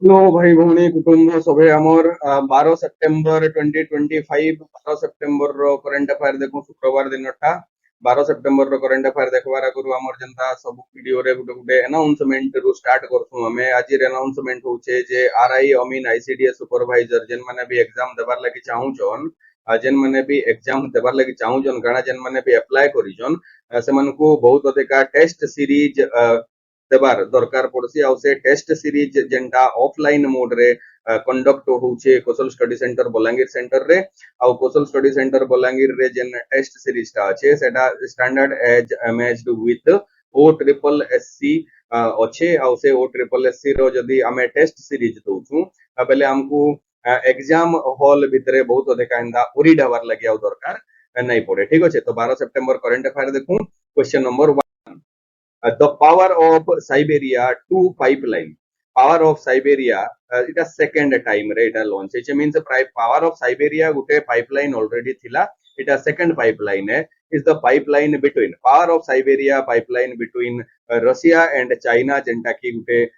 Hello भाई भौणी कुटुंब सभे आमर 12 सेप्टेम्बर 2025 12 सेप्टेम्बर रो करंट अफेयर देखु शुक्रवार दिनटा 12 सेप्टेम्बर रो करंट अफेयर देखबार आगु आमर जनता सब वीडियो रे गुटे गुटे अनाउंसमेंट रु स्टार्ट करथु हमें आज अनाउंसमेंट होचे जे आरआई अमीन आईसीडीएस सुपरवाइजर जेन माने भी एग्जाम देबार लागि चाहू छन जेन माने भी एग्जाम देबार लागि चाहू छन गाना जेन माने भी अप्लाई करी छन से मानको बहुत अधिका टेस्ट सीरीज देबार दरकार पड़सी आ से टेस्ट सीरीज जेंटा ऑफलाइन मोड रे कंडक्ट होउछे Kaushal study centre Balangir centre रे आ कौशल स्टडी सेंटर बलांगीर रे जेन टेस्ट सीरीज टा अच्छे सेटा standard as matched with O triple S C आ से ओ ट्रिपल एससी रो जदी हमें टेस्ट सीरीज दोछु बेले हमको एग्जाम हॉल भितरे बहुत अधिक एंदा उरी डावर लगी आ दरकार नहीं पड़े ठीक अच्छे तो 12 सेप्टेम्बर करंट अफेयर देखू question number the power of Siberia 2 pipeline. Power of Siberia, it is second time right launch. It means the power of Siberia gute pipeline already thila. It is second pipeline is the pipeline between power of Siberia pipeline between Russia and China jenta ki gute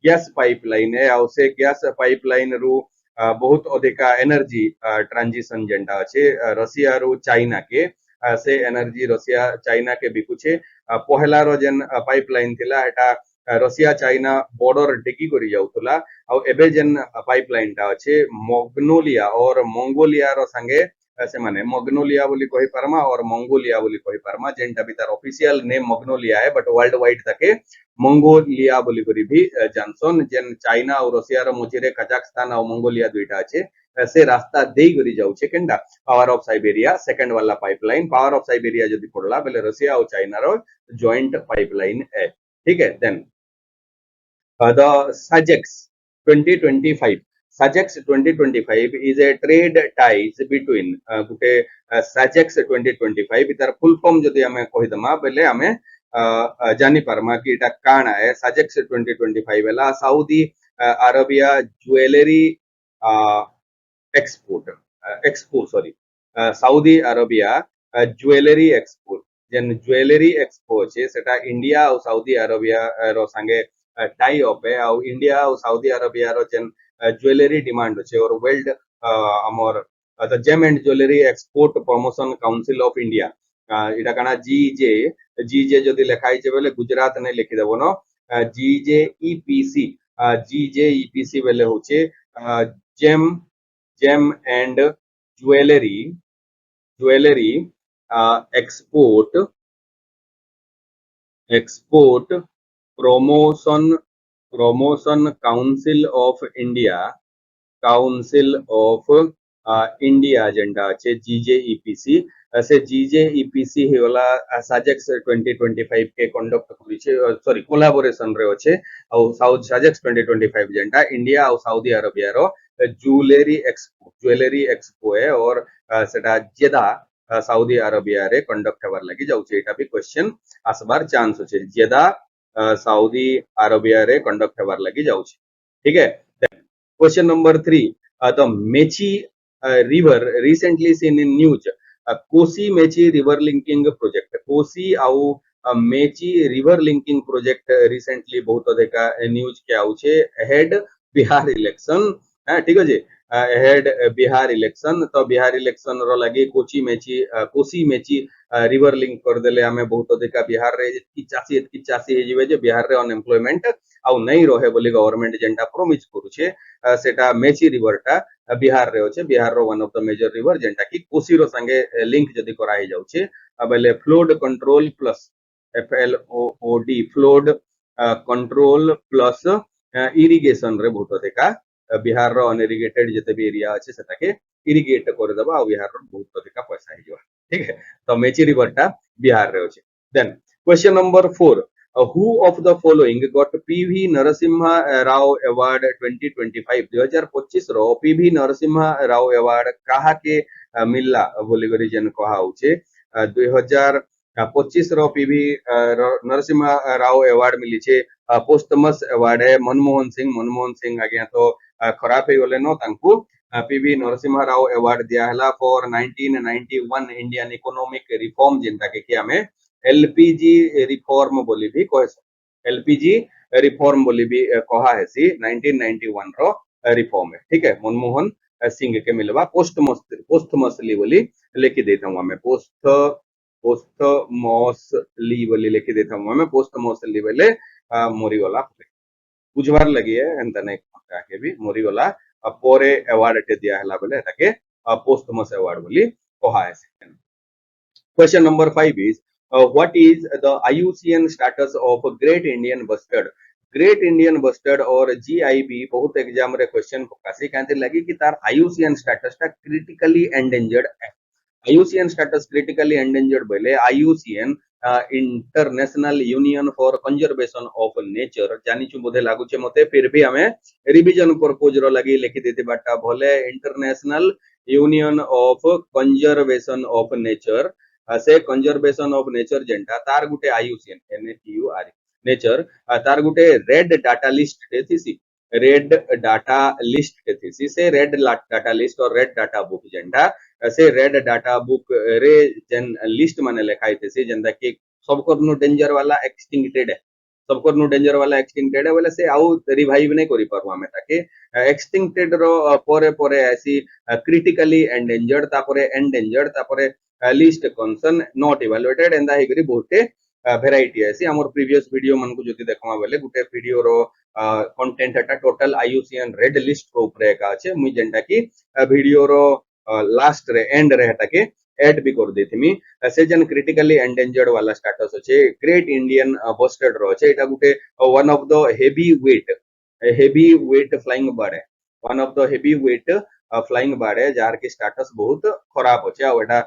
gas pipeline है और से gas pipeline रू बहुत अधिका energy transition जेंटा अच्छे Russia रू China के से एनर्जी रशिया चाइना के बिकुचे पहला रो जेन पाइपलाइन थिला एटा रशिया चाइना बॉर्डर टेकी करी जाउतला आ एबे जेन पाइपलाइन टा अच्छे मग्नोलिया और मंगोलिया रो संगे से माने मग्नोलिया बोली कहि परमा और मंगोलिया बोली कहि परमा जेनटा भी तार ऑफिशियल नेम मग्नोलिया है बट वर्ल्ड वाइड तके मंगोलिया बोली करी भी जानसन जेन चाइना और रशिया रो मझिरे कजाकिस्तान और मंगोलिया दुईटा अच्छे से रास्ता देई करी जाउछे केंडा पावर ऑफ साइबेरिया सेकंड वाला पाइपलाइन पावर ऑफ साइबेरिया जदी पड़ला बेले रशिया और चाइना रो जॉइंट पाइपलाइन है ठीक है then the SAGEX 2025 SAGEX 2025 is a trade ties between Gute SAGEX 2025 इतार full form जदी हमें कहि दमा बेले हमें जानी परमा कि एटा काना है SAGEX 2025 एला Saudi Arabia jewellery export expo sorry Saudi Arabia jewellery export जेन ज्वेलरी एक्सपो छे सेटा इंडिया और सऊदी अरेबिया रो संगे टाई अप है और इंडिया और सऊदी अरेबिया रो जेन ज्वेलरी डिमांड छे और वर्ल्ड हमर the gem and jewellery export promotion council of India इटा काना जीजे जदी लेखाई छे बेले गुजरात ने लिखि देबो न जीजेईपीसी जीजेईपीसी बेले होचे gem gem and jewellery export promotion council of India agenda अच्छे जीजेईपीसी से जीजेईपीसी ही वाला साजेक्स 2025 के कंडक्ट करिছে सॉरी कोलैबोरेशन रे अच्छे और साउथ साजेक्स 2025 जेंटा इंडिया और सऊदी अरेबिया रो ज्वेलरी एक्सपो है और सेटा जेदा सऊदी अरेबिया रे कंडक्ट हेबार लागि जाउछे एटा भी क्वेश्चन आसबार चांस होचे जेदा सऊदी अरेबिया रे कंडक्ट हेबार लागि जाउछे ठीक है question number 3 the Mechi river recently seen in news Kosi Mechi river linking project Kosi आउ Mechi river linking project recently बहुत अधिक न्यूज के आउछे हेड बिहार इलेक्शन ठीक अछि हेड बिहार इलेक्शन तो बिहार इलेक्शन रो लागि कोसी मेची रिवर लिंक कर देले हमें बहुत अधिक बिहार रे 85 हे जिवे जे बिहार रे अनएम्प्लॉयमेंट आउ नहीं रहे बोली गवर्नमेंट जेंटा प्रोमिस करूछे सेटा मेची रिवर टा बिहार रे होचे बिहार रो one of the major river जेंटा की कोसी रो संगे लिंक जदी कराई जाउछे बेले flood control plus FLOOD flood control plus irrigation रे बहुत अधिक बिहार रो अनइरिगेटेड जते भी एरिया अछि सेटाके इरिगेट कर देबा आ बिहार रो बहुत अधिक पैसा हे जवा ठीक है तो मेची रिवर टा बिहार रे होचे then question number 4 who of the following got PV Narasimha Rao Award 2025 2025 रो PV Narasimha Rao Award कहा के मिलला बोली करी जन कहा होचे 2025 रो PV नरसिम्हा राव अवार्ड मिली छे पोस्टमस अवार्ड है मनमोहन सिंह आगे तो खराब हे गले न तांकू PV नरसिम्हा राव अवार्ड दिया हला फॉर 1991 इंडियन इकोनॉमिक रिफॉर्म जेंटा के कि हमें LPG रिफॉर्म बोली भी कहे LPG रिफॉर्म बोली भी कहा है सी 1991 रो रिफॉर्म है ठीक है मनमोहन सिंह के मिलवा पोस्टमसली बोली लिखी देता हूँ मैं पोस्टमसली बोली लिखी देता हूँ मैं पोस्टमसली बोले मरीगला बुझवार लगी है एंता नहीं आके भी मरीगला पोरे अवार्ड टे दिया हला बोले ताके पोस्टमस अवार्ड बोली कहा है question number 5 is what is the IUCN status of Great Indian Bustard? Great Indian bustard और GIB बहुत एग्जाम रे क्वेश्चन पकासी कांते लगी कि तार IUCN स्टेटस ता क्रिटिकली एंडेंजर्ड है IUCN स्टेटस क्रिटिकली एंडेंजर्ड बोले IUCN international union for conservation of nature जानी छु बोधे लागू छे मते फिर भी हमें रिवीजन पर्पज रो लगी लिखि देते बाटा बोले international union of conservation of nature से कंजर्वेशन ऑफ नेचर जेंटा तार गुटे IUCN NATUR नेचर तार गुटे red data list thesis red data list thesis से रेड डाटा लिस्ट और रेड डाटा बुक जेंटा से रेड डाटा बुक रे जेन लिस्ट माने लिखाई थीसी जेंदा कि सबको नु डेंजर वाला एक्सटिंक्टेड है सबको नु डेंजर वाला एक्सटिंक्टेड है बोले से आउ रिवाइव नहीं करि परवा हमें ताके एक्सटिंक्टेड रो परे परे ऐसी क्रिटिकली एंडेंजर्ड तापरे एंडेंजर्ड तापरे लिस्ट कंसर्न नॉट इवैल्यूएटेड एंदा हेगरी बहुते भेराइटी ऐसी हमर प्रीवियस वीडियो मन को जति देखमा बेले गुटे वीडियो रो कंटेंट हटा टोटल IUCN रेड लिस्ट को ऊपर का আছে मुई जेंटा की वीडियो रो लास्ट रे एंड रे हटा के ऐड भी कर देथिमी से जन क्रिटिकली एंडेंजर्ड वाला स्टेटस আছে ग्रेट इंडियन बस्टर्ड रो আছে এটা गुटे one of the heavy weight flying bird है one of the heavy weight flying bird है जार की स्टेटस बहुत खराब আছে और एटा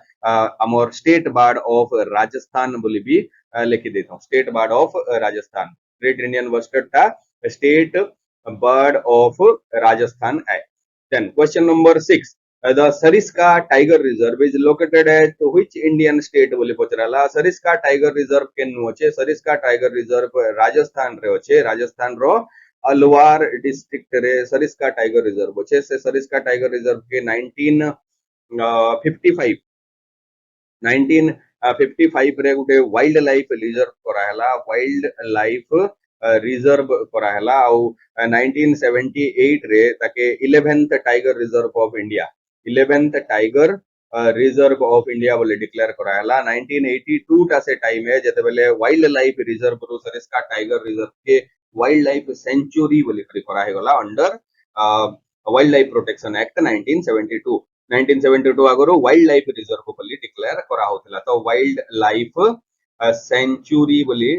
हमर स्टेट बर्ड ऑफ राजस्थान बोली भी लिखि देता हूँ state bird of Rajasthan great Indian bustard का स्टेट बर्ड ऑफ राजस्थान है then question number 6 the Sariska Tiger Reserve is located at which Indian state बोली पचराला Sariska Tiger Reserve के नोचे Sariska Tiger Reserve राजस्थान रे होचे राजस्थान रो अलवार डिस्ट्रिक्ट रे Sariska Tiger Reserve होचे से Sariska Tiger Reserve के 1955 रे गुटे वाइल्ड लाइफ रिजर्व कराहला वाइल्ड लाइफ रिजर्व कराहला और 1978 रे ताके 11th tiger reserve of India 11th tiger reserve of India बोले डिक्लेयर कराहला 1982 टा से टाइम है जते बेले वाइल्ड लाइफ रिजर्व रो सरिस्का टाइगर रिजर्व के वाइल्ड लाइफ सेंचुरी बोले कराहे गला under wild life protection act 1972 आगरो वाइल्ड लाइफ रिजर्व बोली डिक्लेयर करा होतला तो वाइल्ड लाइफ सेंचुरी बोली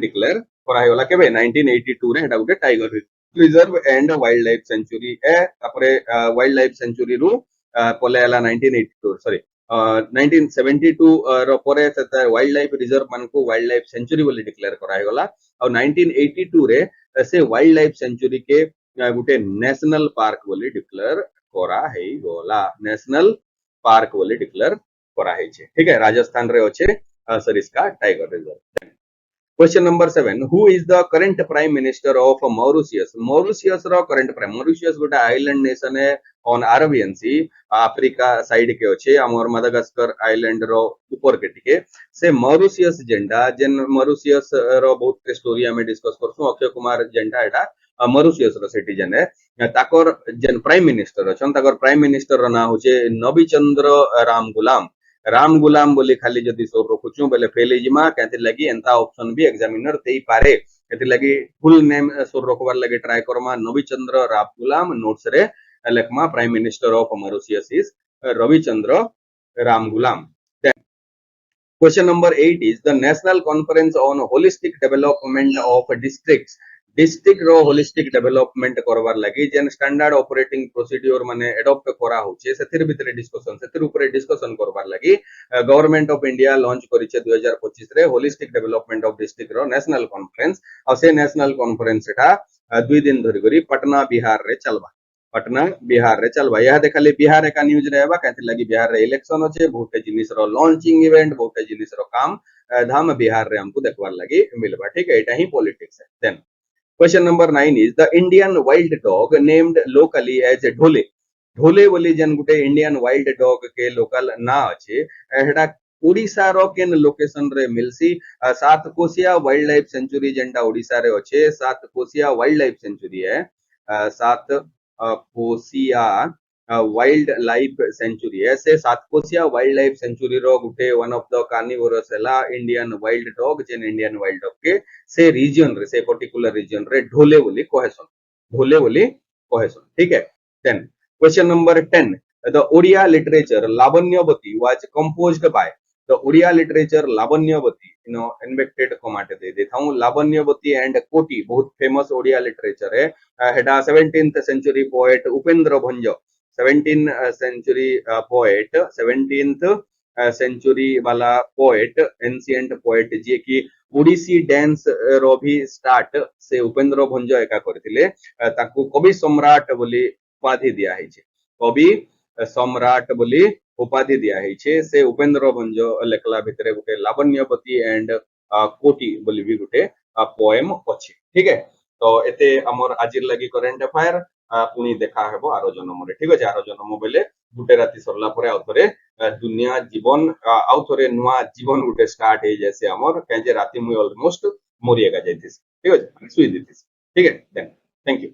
डिक्लेयर करा गला केबे 1982 रे हेटा गुटे tiger reserve and wild life sanctuary ए तापरे वाइल्ड लाइफ सेंचुरी रु पलेला 1982 सॉरी 1972 रो परे वाइल्ड लाइफ रिजर्व मन को वाइल्ड लाइफ सेंचुरी बोली डिक्लेयर करा गला और 1982 रे से वाइल्ड लाइफ सेंचुरी के गुटे नेशनल पार्क बोली डिक्लेयर करा है गोला नेशनल पार्क बोली डिक्लेयर करा है ठीक है राजस्थान रे होचे Sariska tiger reserve question number 7 who is the current prime minister of Mauritius Mauritius रो करंट प्राइम मॉरिशियस गोटे आइलैंड नेशन है on Arabian sea Africa side के होचे हमर मदागास्कर आइलैंड रो ऊपर के टिके से मॉरिशियस जेंडा जेन मॉरिशियस रो बहुत स्टोरी हमें डिस्कस करसु अक्षय कुमार जेंडा एटा मॉरिशियस रो सिटीजन है ताकर जेन प्राइम मिनिस्टर अछन ताकर प्राइम मिनिस्टर रो नाम होचे नबीचंद्र राम गुलाम बोली खाली जदी सोर रखुछु बेले फेल जिमा कहते लगी एंता ऑप्शन भी एग्जामिनर तेई पारे कहते लगी फुल नेम सोर रखवार लगी ट्राई करमा नबीचंद्र राम गुलाम नोट्स रे लेखमा prime minister of Mauritius is Ravichandra Ramgoolam question number 8 is the national conference on holistic development of district रो होलिस्टिक डेवलपमेंट करवार लगी जेन स्टैंडर्ड ऑपरेटिंग प्रोसीड्यूर माने एडॉप्ट करा होचे सेतिर भितरे डिस्कशन सेतिर ऊपर डिस्कशन करवार लगी गवर्नमेंट ऑफ इंडिया लॉन्च करिचे 2025 रे होलिस्टिक डेवलपमेंट ऑफ डिस्ट्रिक्ट रो नेशनल कॉन्फ्रेंस और से नेशनल कॉन्फ्रेंस एटा 2 दिन धरि करी पटना बिहार रे चलबा यह देखाले बिहार का न्यूज रहबा कहते लगी बिहार रे इलेक्शन होचे बहुत जिनिस रो लॉन्चिंग इवेंट बहुत जिनिस रो काम धाम बिहार रे हमको देखवार लगी मिलबा ठीक है एटा ही पॉलिटिक्स है then Question number 9 is the Indian wild dog named locally as Dhole बोली जन गुटे इंडियन वाइल्ड डॉग के लोकल ना अच्छे एटा ओडिशा रो केन लोकेशन रे मिलसी सात कोसिया वाइल्ड लाइफ सेंचुरी जेंटा ओडिशा रे अच्छे सात कोसिया वाइल्ड लाइफ सेंचुरी है सात कोसिया वाइल्ड लाइफ सेंचुरी है से सात कोसिया wild life sanctuary row Gute one of the carnivorous हैला इंडियन वाइल्ड डॉग जेन इंडियन वाइल्ड डॉग के से रीजन रे से पर्टिकुलर रीजन रे ढोले बोली कहेसन ढोले बोली कहेसन ठीक है then question number 10 the Odia literature Lavanyavati was composed by the Odia literature Lavanyavati इन्वेक्टेड कमाटे दे देता हूं लावण्यवती एंड कोटी बहुत फेमस ओडिया लिटरेचर है हेडा 17th century poet Upendra Bhanj 17th century poet 17th century वाला पोएट एंशिएंट पोएट जे कि ओडिसी डांस रो भी स्टार्ट से उपेंद्र भंज एका करथिले ताकू कवि सम्राट बोली उपाधि दिया है कवि सम्राट बोली उपाधि दिया है से उपेंद्र भंज लेखला भितरे गुटे लावण्यवती एंड कोटी बोली भी गुटे पोएम अछि ठीक है तो एते हमर आजिर लगी करेंट अफेयर पुनी देखा हेबो आरो जन्म रे ठीक अछि आरो जन्म बेले गुटे राति सरला परे आउथरे दुनिया जीवन आउथरे नुआ जीवन गुटे स्टार्ट हे जैसे हमर के जे राति मु ऑलमोस्ट मोरिएगा जाइथिस ठीक अछि सुई दिथिस ठीक है देन थैंक यू